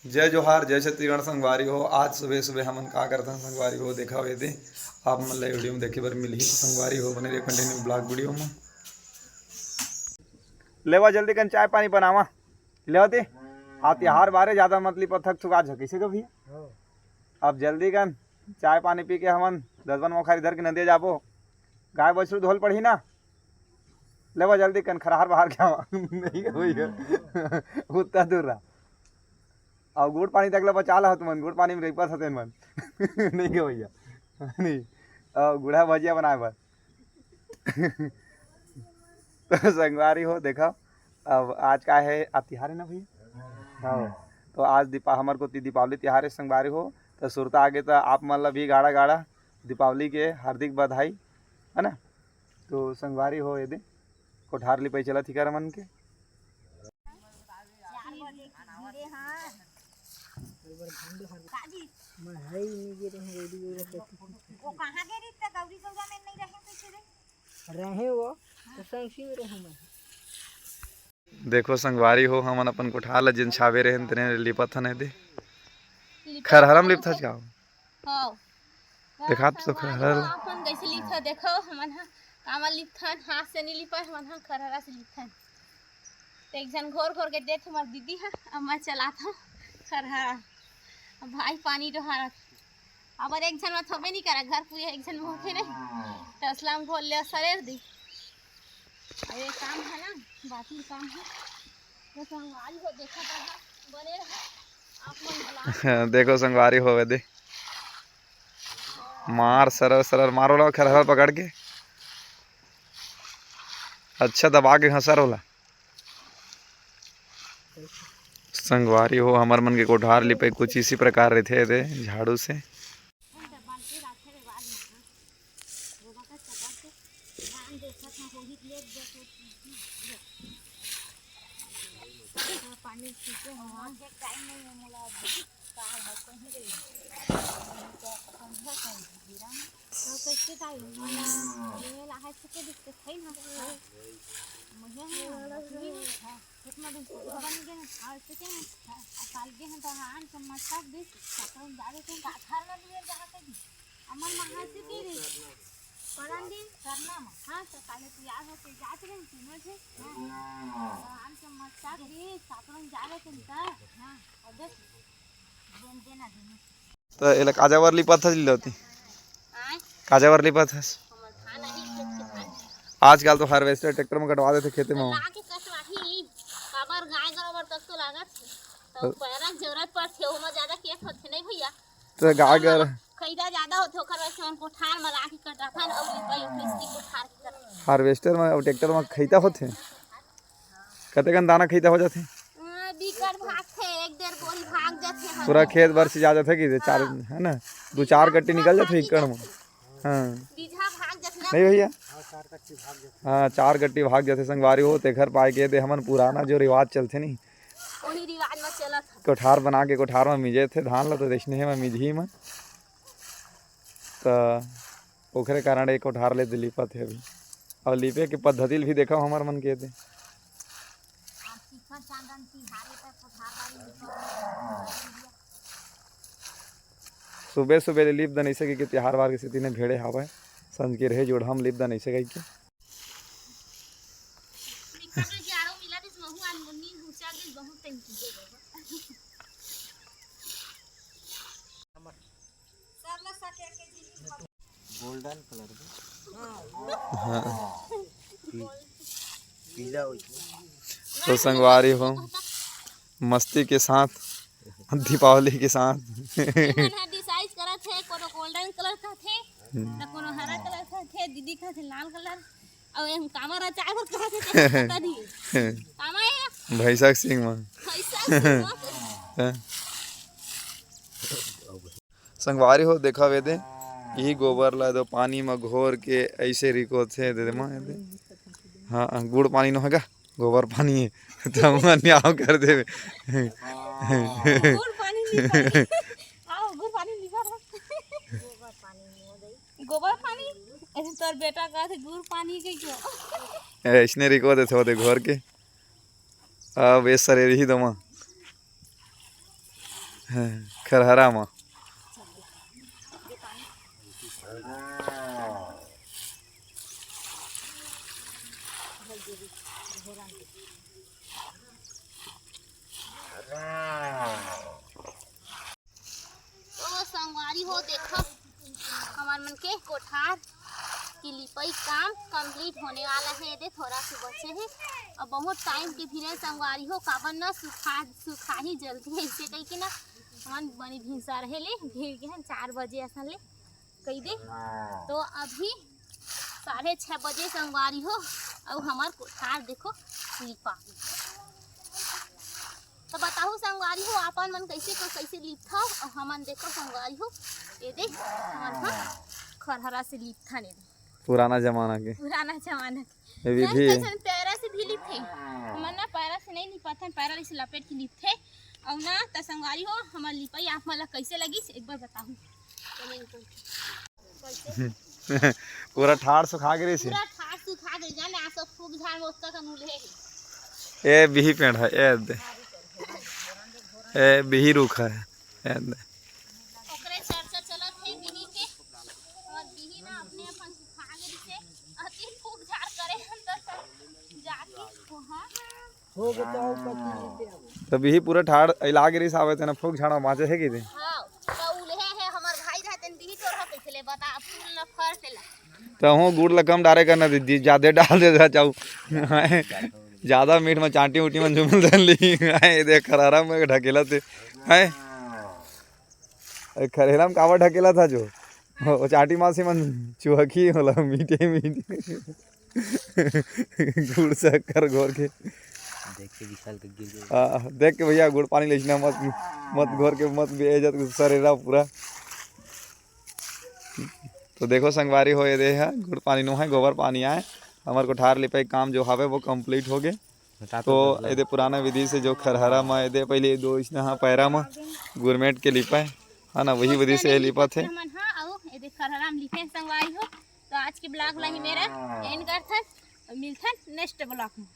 जय जोहार जय छत्तीसगढ़ संगवारी हो। आज सुबह सुबह हमन का करते हैं संगवारी हो देखा हुए थे आप मन ला वीडियो में देखे बर मिली संगवारी हो बने रहिए कंटिन्यू ब्लॉग वीडियो में। लेवा जल्दी कन चाय पानी बनावा लेवती आप तिहार बारे ज़्यादा मतली पर थक थुका झकी से कभी अब जल्दी कन चाय पानी पी के हमन दसबन मोखार इधर के नदिया जाबो गाय बछरू धोल पड़ी ना लेवा जल्दी कन खरहार बाहर क्या नहीं हुई उतना दूर रहा और गुड़ पानी तक ला बचा ला तुमन गुड़ पानी में रेपत हते मन नहीं के भैया नहीं गुड़ा भजिया बनाए बर तो संगवारी हो देखा अब आज का है आप तिहार है ना भैया हाँ तो आज हमारे को दीपावली तिहार है संगवारी हो तो सुरता आगे तो आप मन ला भी गाड़ा गाड़ा दीपावली के हार्दिक बधाई है ना। तो संगवारी हो ये कोठार ली पे चला थी कर मन के देखो संगवारी हो हमन अपन कोठार ला जिन छावे रहे तने लिपत हन दे खरहरम लिपत हस गाओ हां देखा तो खरहर अपन कैसे लिपत देखो हमन हा कामल लिपथन हाथ से नहीं लिपत हमन हा खरहरा से लिपथन तो एक जन घोर घोर के देख हमार दीदी हा अम्मा चलात हा खरहरा भाई पानी डोहारत अब एक जन में थोबे नहीं करा घर पूरे एक जन में होते नहीं तो असलाम घोल ले सरेर दी अरे काम है ना बाकी काम है तो संगवारी हो देखा था बने रहा आप मन बुला देखो संगवारी होवे दे मार सरर सरर मारो ला खरहर पकड़ के अच्छा दबा के हंसर होला संगवारी हो हमर मन के कोठार लिपे कुछ इसी प्रकार रहते दे झाड़ू से तो एला काजावर लिपत हस लिलोती काजावर लिपत हस आजकल तो हार्वेस्टर ट्रैक्टर में कटवा देते खेते में तो गाय गर खैदा ज्यादा होथे ओकर वजह से मन कोठार में लाके कटराथन और लिपाई किस्ती कोठार के हार्वेस्टर में और ट्रैक्टर में खैता होथे कते कन दाना खैता हो जाथे बिकट भाग थे एक डेढ़ बोरी भाग जाथे पूरा खेत भर से जा जाथे कि चार है ना दो चार गट्टी निकल जाथे एकड़ में हाँ बीघा भाग जाथे नहीं भैया हाँ चार गट्टी भाग जाथे संगवारी हो ते घर पाए के दे हमन पुराना जो रिवाज चलथे नहीं वही रिवाज में चलत कोठार बना के कोठार में मिजे थे धान ला तो देशने में मिजही में तो ओखरे कारण एक कोठार ले लिपत है अभी और लिपे के पद्धति भी देखा हमार मन के दे सुबह सुबह लिप द नहीं सके कि तिहार वार के स्थिति ने भेड़े हवा संज के रहे जोड़ हम लिप द नहीं सके के गोल्डन कलर पीला तो संगवारी हो मस्ती के साथ दीपावली के साथ डिसाइड करत है कोनो गोल्डन कलर का थे तो कोनो हरा कलर का थे दीदी का थे लाल कलर और हम कामरा चाय भर कहा थे पता नहीं कामा भैसा सिंह में संगवारी हो देखा वे दे यही गोबर ला दो पानी में घोर के ऐसे रिको थे दे मां दे हाँ गुड़ पानी न होगा गोबर पानी है तो हम न्याव कर दे गुड़ पानी नहीं आओ गुड़ पानी निकाल गोबर पानी ऐसे तोर बेटा का थे गुड़ पानी के क्यों ऐसने रिको दे थे घोर के अब ये सरे ही दमा खरहरा में तो संगवारी हो देखो हमार मन के कोठार की लिपाई काम कंप्लीट होने वाला है। दे थोड़ा से बचे है और बहुत टाइम के फिर संगवारी हो काबर न सुखा ही जल्दी है इससे कही कि ना मन बनी भींसा रहे ले भीड़ के 4 बजे असन ले कही दे। तो अभी 6:30 बजे संगवारी हो और हमार कोठार देखो लिपा। तो बताओ संगवारी हो आपन मन कैसे लिपथा और हमन देखो संगवारी हो ये देख हमन खरहरा से लिपथा ने पुराना जमाना के ये विधि है। पैरा से भी लिपथे हमन ना पैरा से नहीं लिपथन पैरा से लपेट के लिपथे और ना त संगवारी हो हमर लिपाई आप मन कैसे लगी एक बार बताओ कमेंट करके। पूरा ठाड़ सुखा गिरी से पूरा ठाड़ सुखा गई जाने आ सब फूक झाड़ में उसका कनुले ए बिही पेड़ है ए बिही रुख है ओकरे चर्चा चलत है बिही के और बिही ना अपने अपन सुखा गई से अति फूक झाड़ करे हम तो जाके वहां हो बताओ पति तो बिही पूरा ठाड़ इला गिरी से आवे तना फूक झाड़ा माचे है कि दे। हां तो उले है हमर भाई रहतन बिही तोर हो कैसे बता फूल न फरतेला तो हूँ गुड़ लकम डारे करना दी ज्यादा डाल दे जाऊ ज्यादा मीठ में चाटी उटी में झुमल धन ली देख खरारा में ढकेला थे है खरेला में कावा ढकेला था जो वो चाटी मासी मन चुहकी होला मीठे गुड़ शक्कर घोर के देख के विशाल के गिर गए। देख के भैया गुड़ पानी लेना मत मत घोर के मत बेइज्जत सरेरा पूरा। तो देखो संगवारी हो ये दे है गुड़ पानी नो है गोबर पानी आए हमारे कोठार लिपाई काम जो हवे वो कंप्लीट हो गए। तो ये पुराना विधि से जो खरहरा में ये पहले दो इसने पैरा में गुरमेट के लिपाए है ना वही विधि से लिपा थे। खरहरा में लिखे संगवारी हो। तो आज के ब्लॉग ला ही मेरा एंड करथन मिलथन नेक्स्ट ब्लॉग में।